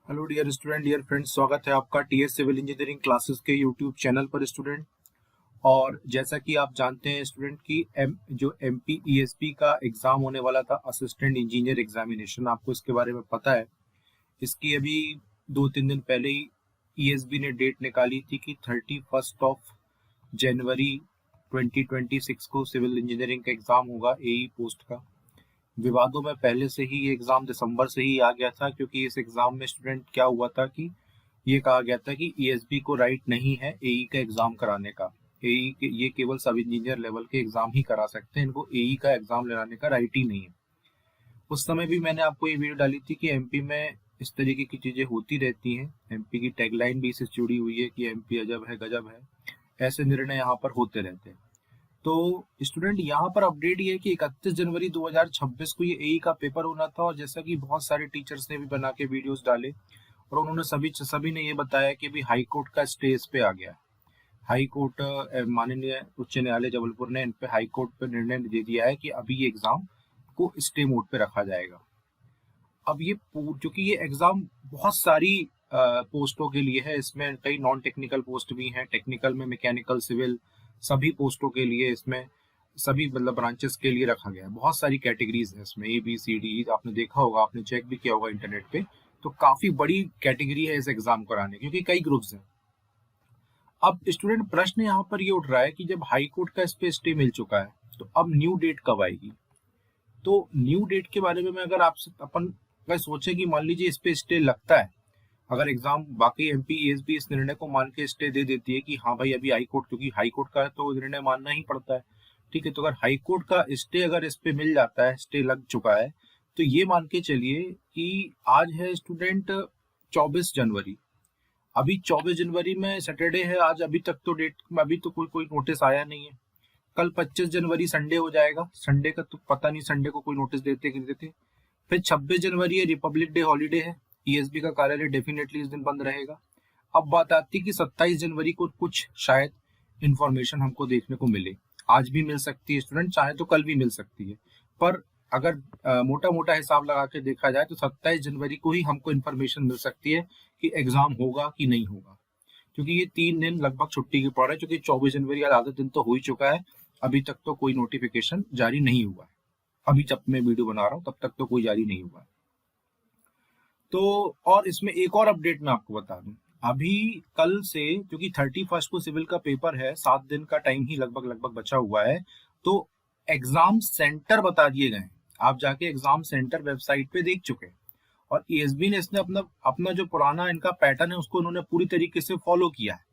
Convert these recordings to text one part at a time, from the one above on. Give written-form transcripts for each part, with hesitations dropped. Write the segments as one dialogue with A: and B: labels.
A: Hello dear student, dear friends, स्वागत है आपका टीएस सिविल इंजीनियरिंग क्लासेस के यूट्यूब चैनल पर स्टूडेंट। और जैसा कि आप जानते हैं स्टूडेंट की जो एमपी ईएसपी का एग्जाम होने वाला था, असिस्टेंट इंजीनियर एग्जामिनेशन, आपको इसके बारे में पता है। इसकी अभी 2-3 दिन पहले ही ईएसबी ने डेट निकाली थी कि 31 जनवरी 2026 को सिविल इंजीनियरिंग का एग्जाम होगा एई पोस्ट का। विवादों में पहले से ही ये एग्जाम दिसंबर से ही आ गया था, क्योंकि इस एग्जाम में स्टूडेंट क्या हुआ था कि ये कहा गया था कि ईएसबी को राइट नहीं है एई का एग्जाम कराने का। एई के ये केवल सब इंजीनियर लेवल के एग्जाम ही करा सकते हैं, इनको एई का एग्जाम लेने का राइट ही नहीं है। उस समय भी मैंने आपको ये वीडियो डाली थी कि एमपी में इस तरीके की चीजें होती रहती हैं। एमपी की टैगलाइन भी इससे जुड़ी हुई है कि एमपी अजब है गजब है। ऐसे निर्णय यहाँ पर होते रहते हैं। तो स्टूडेंट यहाँ पर अपडेट ये है कि 31 जनवरी 2026 को ये एई का पेपर होना था, और जैसा कि बहुत सारे टीचर्स ने भी बना के वीडियोस डाले और उन्होंने सभी ने ये बताया कि भी हाई कोर्ट का स्टे इस पे आ गया है। हाई कोर्ट माननीय उच्च न्यायालय जबलपुर ने इन पे हाई कोर्ट पे निर्णय दे दिया है कि अभी ये एग्जाम को स्टे मोड पे रखा जाएगा। अब ये क्योंकि ये एग्जाम बहुत सारी पोस्टों के लिए है, इसमें कई नॉन टेक्निकल पोस्ट भी हैं, टेक्निकल में मैकेनिकल, सिविल, सभी पोस्टों के लिए इसमें सभी मतलब ब्रांचेस के लिए रखा गया है। बहुत सारी कैटेगरीज हैं इसमें, ABCD, आपने देखा होगा, आपने चेक भी किया होगा इंटरनेट पे। तो काफी बड़ी कैटेगरी है इस एग्जाम कराने की, क्योंकि कई ग्रुप्स हैं। अब स्टूडेंट प्रश्न यहाँ पर ये उठ रहा है कि जब हाई कोर्ट का इस पे स्टे मिल चुका है तो अब न्यू डेट कब आएगी। तो न्यू डेट के बारे में मैं अगर आपसे अपन अगर सोचे कि मान लीजिए इस पे स्टे लगता है, अगर एग्जाम बाकी एमपी ईएसबी इस निर्णय को मान के स्टे दे देती है कि हाँ भाई अभी हाई कोर्ट, क्योंकि हाई कोर्ट का है तो निर्णय मानना ही पड़ता है, ठीक है। तो अगर हाई कोर्ट का स्टे अगर इस पे मिल जाता है, स्टे लग चुका है, तो ये मान के चलिए कि आज है स्टूडेंट 24 जनवरी। अभी 24 जनवरी में सैटरडे है आज, अभी तक तो डेट में अभी तो कोई नोटिस आया नहीं है। कल 25 जनवरी संडे हो जाएगा, संडे का तो पता नहीं संडे को कोई नोटिस देते कि नहीं देते। फिर 26 जनवरी है, रिपब्लिक डे हॉलीडे है, ईएसबी का कार्यालय डेफिनेटली इस दिन बंद रहेगा। अब बात आती है कि 27 जनवरी को कुछ शायद इंफॉर्मेशन हमको देखने को मिले। आज भी मिल सकती है स्टूडेंट, चाहे तो कल भी मिल सकती है, पर अगर मोटा मोटा हिसाब लगा के देखा जाए तो 27 जनवरी को ही हमको इन्फॉर्मेशन मिल सकती है कि एग्जाम होगा कि नहीं होगा। क्योंकि ये 3 दिन लगभग छुट्टी की पड़ है, क्योंकि 24 जनवरी का आधा दिन तो हो ही चुका है, अभी तक तो कोई नोटिफिकेशन जारी नहीं हुआ है। अभी जब मैं वीडियो बना रहा हूँ तब तक तो कोई जारी नहीं हुआ है। तो और इसमें एक और अपडेट मैं आपको बता दूं, अभी कल से, क्योंकि 31 को सिविल का पेपर है, 7 दिन का टाइम ही लगभग बचा हुआ है, तो एग्जाम सेंटर बता दिए गए हैं। आप जाके एग्जाम सेंटर वेबसाइट पे देख चुके हैं, और ईएसबी ने इसने अपना अपना जो पुराना इनका पैटर्न है उसको उन्होंने पूरी तरीके से फॉलो किया है।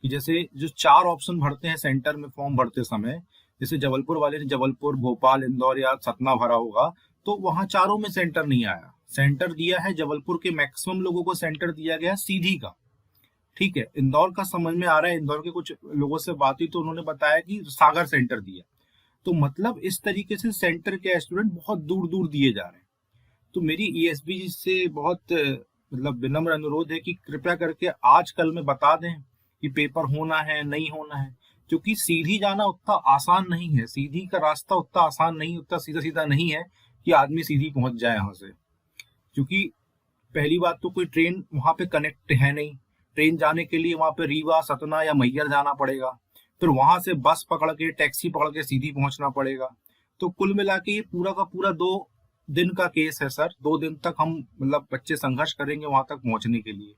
A: कि जैसे जो 4 ऑप्शन भरते हैं सेंटर में फॉर्म भरते समय, जैसे जबलपुर वाले ने जबलपुर, भोपाल, इंदौर या सतना भरा होगा, तो वहां चारों में सेंटर नहीं आया। सेंटर दिया है जबलपुर के मैक्सिमम लोगों को सेंटर दिया गया सीधी का, ठीक है। इंदौर का समझ में आ रहा है, इंदौर के कुछ लोगों से बात हुई तो उन्होंने बताया कि सागर सेंटर दिया। तो मतलब इस तरीके से सेंटर के स्टूडेंट बहुत दूर दूर दिए जा रहे हैं। तो मेरी ईएसबी से बहुत मतलब विनम्र अनुरोध है कि कृपया करके आज कल में बता दें कि पेपर होना है नहीं होना है, क्योंकि सीधी जाना उतना आसान नहीं है, सीधी का रास्ता उतना आसान नहीं, उतना सीधा सीधा नहीं है कि आदमी सीधी पहुंच जाए यहाँ से। क्योंकि पहली बात तो कोई ट्रेन वहां पे कनेक्ट है नहीं, ट्रेन जाने के लिए वहां पे रीवा, सतना या मैहर जाना पड़ेगा, फिर वहां से बस पकड़ के, टैक्सी पकड़ के सीधी पहुंचना पड़ेगा। तो कुल मिला के ये पूरा का पूरा 2 दिन का केस है सर। 2 दिन तक हम मतलब बच्चे संघर्ष करेंगे वहां तक पहुंचने के लिए,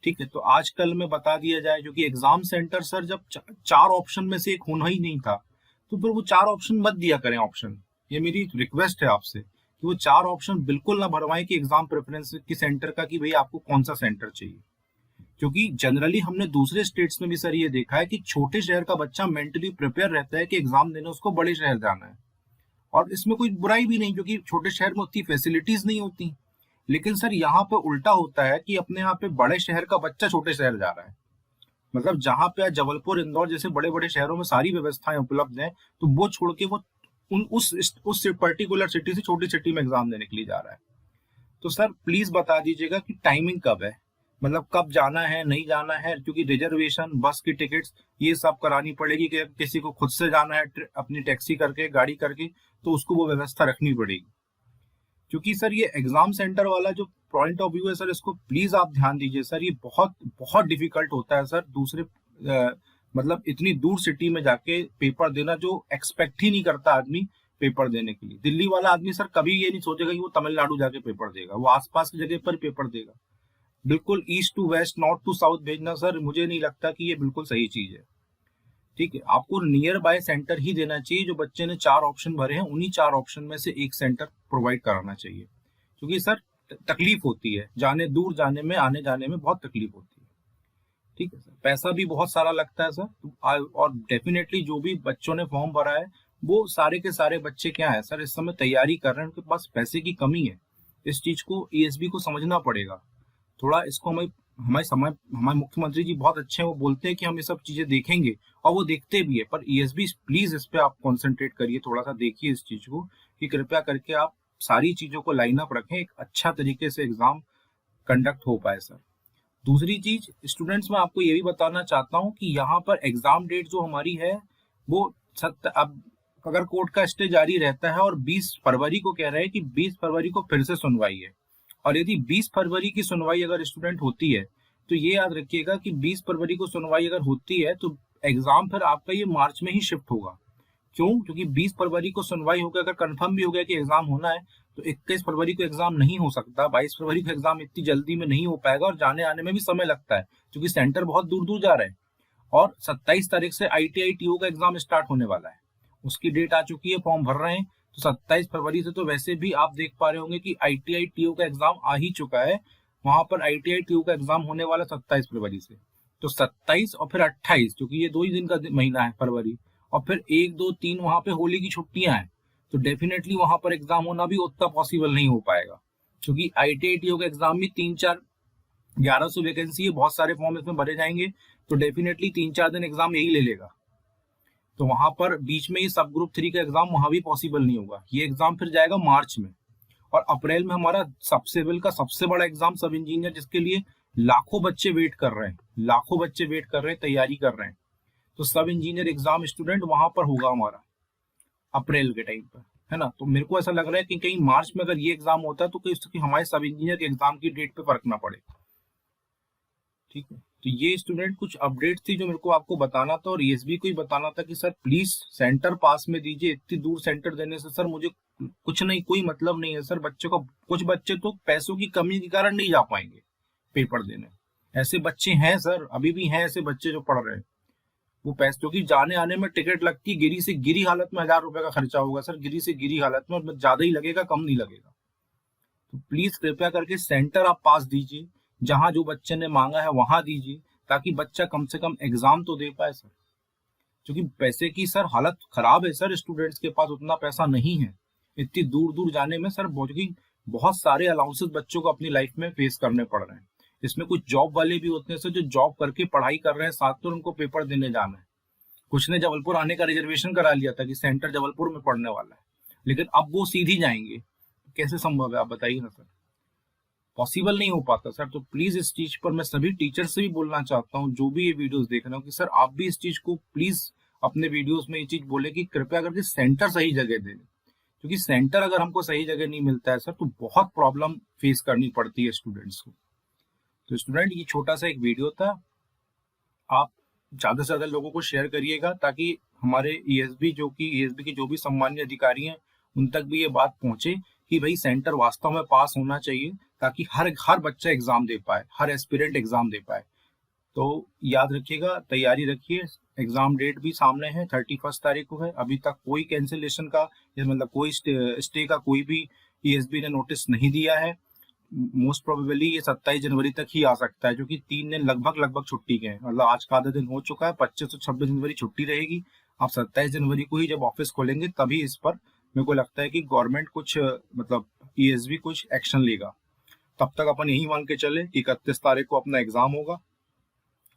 A: ठीक है। तो आजकल में बता दिया जाए, क्योंकि एग्जाम सेंटर सर जब 4 ऑप्शन में से एक होना ही नहीं था, तो फिर वो 4 ऑप्शन मत दिया करें ऑप्शन। ये मेरी रिक्वेस्ट है आपसे कि वो 4 ऑप्शन बिल्कुल ना भरवाएं कि एग्जाम प्रेफरेंस की सेंटर का, कि भाई आपको कौन सा सेंटर चाहिए। क्योंकि जनरली हमने दूसरे स्टेट्स में भी सर ये देखा है कि छोटे शहर का बच्चा मेंटली प्रिपेयर रहता है कि एग्जाम देने उसको बड़े शहर जाना है, और इसमें कोई बुराई भी नहीं, क्योंकि छोटे शहर में उतनी फैसिलिटीज नहीं होती। लेकिन सर यहाँ पे उल्टा होता है कि अपने यहाँ पे बड़े शहर का बच्चा छोटे शहर जा रहा है। मतलब जहाँ पे जबलपुर, इंदौर जैसे बड़े बड़े शहरों में सारी व्यवस्थाएं उपलब्ध हैं, तो वो छोड़ के वो उस पर्टिकुलर सिटी से छोटी सिटी में एग्जाम देने के लिए जा रहा है। तो सर प्लीज बता दीजिएगा कि टाइमिंग कब है, मतलब कब जाना है नहीं जाना है, क्योंकि रिजर्वेशन, बस की टिकट्स, ये सब करानी पड़ेगी। कि किसी को खुद से जाना है अपनी टैक्सी करके, गाड़ी करके, तो उसको वो व्यवस्था रखनी पड़ेगी। क्योंकि सर ये एग्जाम सेंटर वाला जो पॉइंट ऑफ व्यू है सर, इसको प्लीज आप ध्यान दीजिए सर। ये बहुत बहुत डिफिकल्ट होता है सर, दूसरे मतलब इतनी दूर सिटी में जाके पेपर देना, जो एक्सपेक्ट ही नहीं करता आदमी पेपर देने के लिए। दिल्ली वाला आदमी सर कभी ये नहीं सोचेगा कि वो तमिलनाडु जाके पेपर देगा, वो आसपास की जगह पर पेपर देगा। बिल्कुल east to west, north to south भेजना सर, मुझे नहीं लगता कि ये बिल्कुल सही चीज है। ठीक है, आपको नियर बाय सेंटर ही देना चाहिए। जो बच्चे ने 4 ऑप्शन भरे हैं, उन्हीं 4 ऑप्शन में से एक सेंटर प्रोवाइड कराना चाहिए, क्योंकि सर तकलीफ होती है जाने, दूर जाने में, आने जाने में बहुत तकलीफ होती है। ठीक है सर, पैसा भी बहुत सारा लगता है सर। और डेफिनेटली जो भी बच्चों ने फॉर्म भरा है, वो सारे के सारे बच्चे क्या है सर, इस समय तैयारी कर रहे हैं, उनके पास पैसे की कमी है। इस चीज को ईएसबी को समझना पड़ेगा थोड़ा। इसको हमारे मुख्यमंत्री जी बहुत अच्छे हैं, वो बोलते हैं कि हम ये सब चीजें देखेंगे, और वो देखते भी है। पर ईएसबी प्लीज इस पे आप कॉन्सेंट्रेट करिए, थोड़ा सा देखिए इस चीज को, कि कृपया करके आप सारी चीजों को लाइन अप रखें, एक अच्छा तरीके से एग्जाम कंडक्ट हो पाए सर। दूसरी चीज स्टूडेंट्स, मैं आपको ये भी बताना चाहता हूँ कि यहाँ पर एग्जाम डेट जो हमारी है वो अब अगर कोर्ट का स्टे जारी रहता है और 20 फरवरी को कह रहे हैं कि 20 फरवरी को फिर से सुनवाई है, और यदि 20 फरवरी की सुनवाई अगर स्टूडेंट होती है, तो ये याद रखिएगा कि 20 फरवरी को सुनवाई अगर होती है तो एग्जाम फिर आपका ये मार्च में ही शिफ्ट होगा। क्यों? क्योंकि 20 फरवरी को सुनवाई होकर अगर कंफर्म भी हो गया कि एग्जाम होना है, तो 21 फरवरी को एग्जाम नहीं हो सकता, 22 फरवरी को एग्जाम इतनी जल्दी में नहीं हो पाएगा, और जाने आने में भी समय लगता है क्योंकि सेंटर बहुत दूर दूर जा रहे हैं। और 27 तारीख से ITI TO का एग्जाम स्टार्ट होने वाला है, उसकी डेट आ चुकी है, फॉर्म भर रहे हैं। तो 27 फरवरी से तो वैसे भी आप देख पा रहे होंगे कि ITI TO का एग्जाम आ ही चुका है। वहां पर ITI TO का एग्जाम होने वाला 27 फरवरी से। तो 27 और फिर 28, क्योंकि ये 2 ही दिन का महीना है फरवरी, और फिर 1, 2, 3 वहां पे होली की छुट्टियां हैं, तो डेफिनेटली वहां पर एग्जाम होना भी उतना पॉसिबल नहीं हो पाएगा, क्योंकि ITI TO का एग्जाम भी 3-4 1100 वैकेंसी है, बहुत सारे फॉर्म इसमें भरे जाएंगे, तो डेफिनेटली 3-4 दिन एग्जाम यही ले लेगा। तो वहां पर बीच में ये सब ग्रुप 3 का एग्जाम वहां भी पॉसिबल नहीं होगा। ये एग्जाम फिर जाएगा मार्च में, और अप्रैल में हमारा सब सिविल का सबसे बड़ा एग्जाम सब इंजीनियर, जिसके लिए लाखों बच्चे वेट कर रहे हैं, लाखों बच्चे वेट कर रहे हैं, तैयारी कर रहे हैं। तो सब इंजीनियर एग्जाम स्टूडेंट वहां पर होगा हमारा अप्रैल के टाइम पर, है ना। तो मेरे को ऐसा लग रहा है कि कहीं मार्च में अगर ये एग्जाम होता है तो कहीं हमारे सब इंजीनियर के एग्जाम की डेट पे फर्क ना पड़े। ठीक है, तो ये स्टूडेंट कुछ अपडेट थी जो मेरे को आपको बताना था, और ईएसबी को ही बताना था कि सर प्लीज सेंटर पास में दीजिए। इतनी दूर सेंटर देने से सर मुझे कुछ नहीं, कोई मतलब नहीं है सर। बच्चों को, कुछ बच्चे तो पैसों की कमी के कारण नहीं जा पाएंगे पेपर देने, ऐसे बच्चे हैं सर, अभी भी हैं ऐसे बच्चे जो पढ़ रहे हैं। वो पैसे, क्योंकि जाने आने में टिकट लगती, गिरी से गिरी हालत में 1000 रुपए का खर्चा होगा सर, गिरी से गिरी हालत में, और ज्यादा ही लगेगा, कम नहीं लगेगा। तो प्लीज कृपया करके सेंटर आप पास दीजिए, जहां जो बच्चे ने मांगा है वहां दीजिए, ताकि बच्चा कम से कम एग्जाम तो दे पाए सर। क्योंकि पैसे की सर हालत खराब है सर, स्टूडेंट्स के पास उतना पैसा नहीं है इतनी दूर दूर जाने में सर। बहुत सारे अलाउंसेस बच्चों को अपनी लाइफ में फेस करने पड़ रहे हैं। इसमें कुछ जॉब वाले भी होते हैं सर, जो जॉब करके पढ़ाई कर रहे हैं साथ में, उनको पेपर देने जाना है। कुछ ने जबलपुर आने का रिजर्वेशन करा लिया था कि सेंटर जबलपुर में पढ़ने वाला है, लेकिन अब वो सीधी जाएंगे, कैसे संभव है आप बताइए ना सर, पॉसिबल नहीं हो पाता सर। तो प्लीज इस चीज पर मैं सभी टीचर से भी बोलना चाहता हूँ, जो भी ये वीडियोस देख रहे हो, कि सर आप भी इस चीज को प्लीज अपने वीडियोस में ये चीज बोले कि कृपया करके सेंटर सही जगह दें, क्योंकि सेंटर अगर हमको सही जगह नहीं मिलता है सर, तो बहुत प्रॉब्लम फेस करनी पड़ती है स्टूडेंट्स को। तो स्टूडेंट, ये छोटा सा एक वीडियो था, आप ज्यादा से ज्यादा लोगों को शेयर करिएगा, ताकि हमारे ईएसबी के जो भी सम्मान्य अधिकारी हैं, उन तक भी ये बात पहुंचे कि भाई सेंटर वास्तव में पास होना चाहिए, ताकि हर बच्चा एग्जाम दे पाए, हर एस्पिरेंट एग्जाम दे पाए। तो याद रखिएगा, तैयारी रखिए, एग्जाम डेट भी सामने है, 31 तारीख को है। अभी तक कोई कैंसिलेशन का, मतलब कोई स्टे का कोई भी ईएसबी ने नोटिस नहीं दिया है। मोस्ट प्रोबेबली ये 27 जनवरी तक ही आ सकता है, क्योंकि 3 दिन लगभग छुट्टी के हैं, मतलब आज का आधा दिन हो चुका है, 25 से 26 जनवरी छुट्टी रहेगी। आप 27 जनवरी को ही जब ऑफिस खोलेंगे, तभी इस पर मेरे को लगता है कि गवर्नमेंट कुछ, मतलब ईएसबी कुछ एक्शन लेगा। तब तक अपन यही मान के चले कि 31 तारीख को अपना एग्जाम होगा,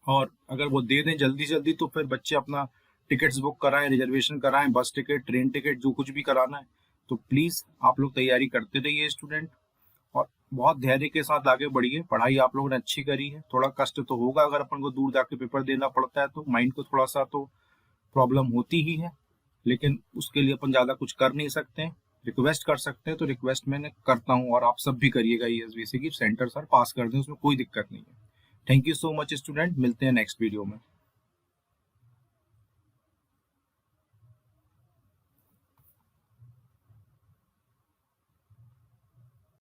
A: और अगर वो दे दें जल्दी जल्दी, तो फिर बच्चे अपना टिकट्स बुक कराएं, रिजर्वेशन कराएं, बस टिकट, ट्रेन टिकट, जो कुछ भी कराना है। तो प्लीज आप लोग तैयारी करते रहिए स्टूडेंट, और बहुत धैर्य के साथ आगे बढ़िए। पढ़ाई आप लोगों ने अच्छी करी है, थोड़ा कष्ट तो होगा अगर अपन को दूर जाके पेपर देना पड़ता है, तो माइंड को थोड़ा सा तो प्रॉब्लम होती ही है, लेकिन उसके लिए अपन ज्यादा कुछ कर नहीं सकते हैं। रिक्वेस्ट कर सकते हैं तो रिक्वेस्ट मैंने करता हूँ, और आप सब भी करिएगा ESBC की, सेंटर सर पास कर दें, उसमें कोई दिक्कत नहीं है। Thank you so much student, मिलते हैं नेक्स्ट वीडियो में।